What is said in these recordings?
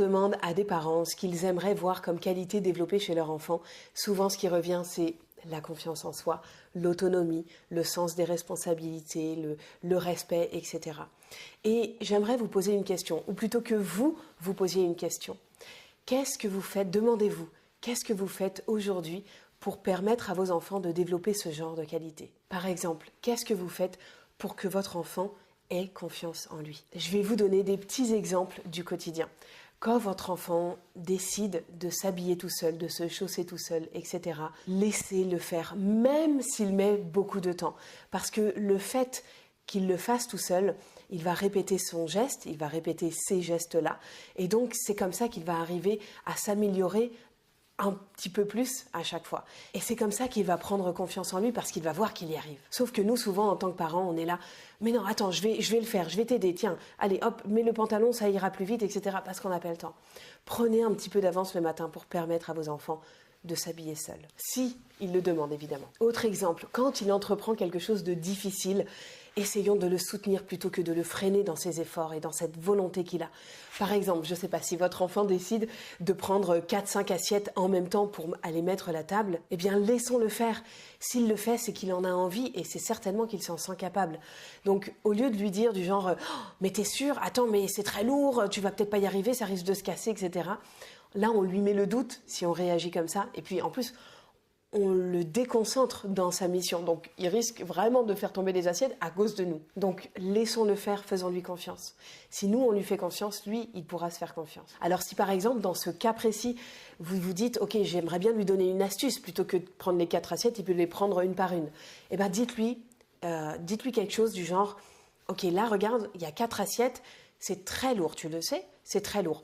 Demande à des parents ce qu'ils aimeraient voir comme qualité développée chez leur enfant. Souvent, ce qui revient, c'est la confiance en soi, l'autonomie, le sens des responsabilités, le respect, etc. Et j'aimerais vous poser une question, ou plutôt que vous posiez une question. Qu'est-ce que vous faites, demandez-vous, qu'est-ce que vous faites aujourd'hui pour permettre à vos enfants de développer ce genre de qualité? Par exemple, qu'est-ce que vous faites pour que votre enfant ait confiance en lui? Je vais vous donner des petits exemples du quotidien. Quand votre enfant décide de s'habiller tout seul, de se chausser tout seul, etc., laissez-le faire, même s'il met beaucoup de temps. Parce que le fait qu'il le fasse tout seul, il va répéter son geste, il va répéter ces gestes-là. Et donc, c'est comme ça qu'il va arriver à s'améliorer un petit peu plus à chaque fois. Et c'est comme ça qu'il va prendre confiance en lui parce qu'il va voir qu'il y arrive. Sauf que nous, souvent, en tant que parents, on est là, mais non, attends, je vais le faire, je vais t'aider, tiens, allez, hop, mets le pantalon, ça ira plus vite, etc. parce qu'on n'a pas le temps. Prenez un petit peu d'avance le matin pour permettre à vos enfants de s'habiller seuls. Si il le demande, évidemment. Autre exemple, quand il entreprend quelque chose de difficile, essayons de le soutenir plutôt que de le freiner dans ses efforts et dans cette volonté qu'il a. Par exemple, je ne sais pas, si votre enfant décide de prendre 4-5 assiettes en même temps pour aller mettre la table, eh bien laissons-le faire. S'il le fait, c'est qu'il en a envie et c'est certainement qu'il s'en sent capable. Donc au lieu de lui dire du genre oh, « mais t'es sûr? Attends, mais c'est très lourd, tu vas peut-être pas y arriver, ça risque de se casser, etc. » Là, on lui met le doute si on réagit comme ça. Et puis en plus, on le déconcentre dans sa mission. Donc, il risque vraiment de faire tomber des assiettes à cause de nous. Donc, laissons-le faire, faisons-lui confiance. Si nous, on lui fait confiance, lui, il pourra se faire confiance. Alors, si par exemple, dans ce cas précis, vous vous dites, ok, j'aimerais bien lui donner une astuce, plutôt que de prendre les 4 assiettes, il peut les prendre une par une. Eh bien, dites-lui quelque chose du genre, ok, là, regarde, il y a 4 assiettes, c'est très lourd, tu le sais, c'est très lourd.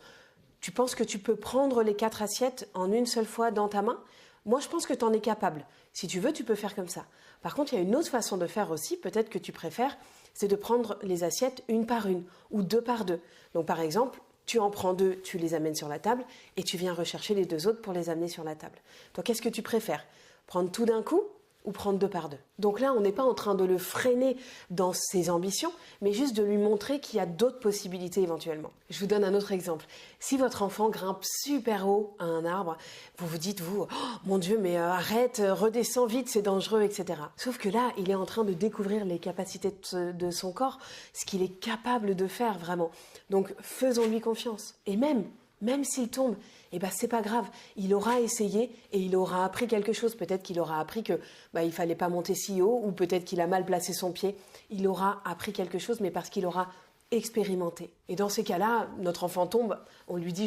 Tu penses que tu peux prendre les 4 assiettes en une seule fois dans ta main ? Moi, je pense que tu en es capable. Si tu veux, tu peux faire comme ça. Par contre, il y a une autre façon de faire aussi, peut-être que tu préfères, c'est de prendre les assiettes une par une ou 2 par 2. Donc, par exemple, tu en prends 2, tu les amènes sur la table et tu viens rechercher les 2 autres pour les amener sur la table. Toi, qu'est-ce que tu préfères ? Prendre tout d'un coup ou prendre 2 par 2. Donc là, on n'est pas en train de le freiner dans ses ambitions, mais juste de lui montrer qu'il y a d'autres possibilités éventuellement. Je vous donne un autre exemple. Si votre enfant grimpe super haut à un arbre, vous vous dites, oh, mon Dieu, mais arrête, redescends vite, c'est dangereux, etc. Sauf que là, il est en train de découvrir les capacités de son corps, ce qu'il est capable de faire vraiment. Donc, faisons-lui confiance. Et même s'il tombe, eh ben c'est pas grave. Il aura essayé et il aura appris quelque chose. Peut-être qu'il aura appris que il fallait pas monter si haut, ou peut-être qu'il a mal placé son pied. Il aura appris quelque chose, mais parce qu'il aura expérimenté. Et dans ces cas-là, notre enfant tombe, on lui dit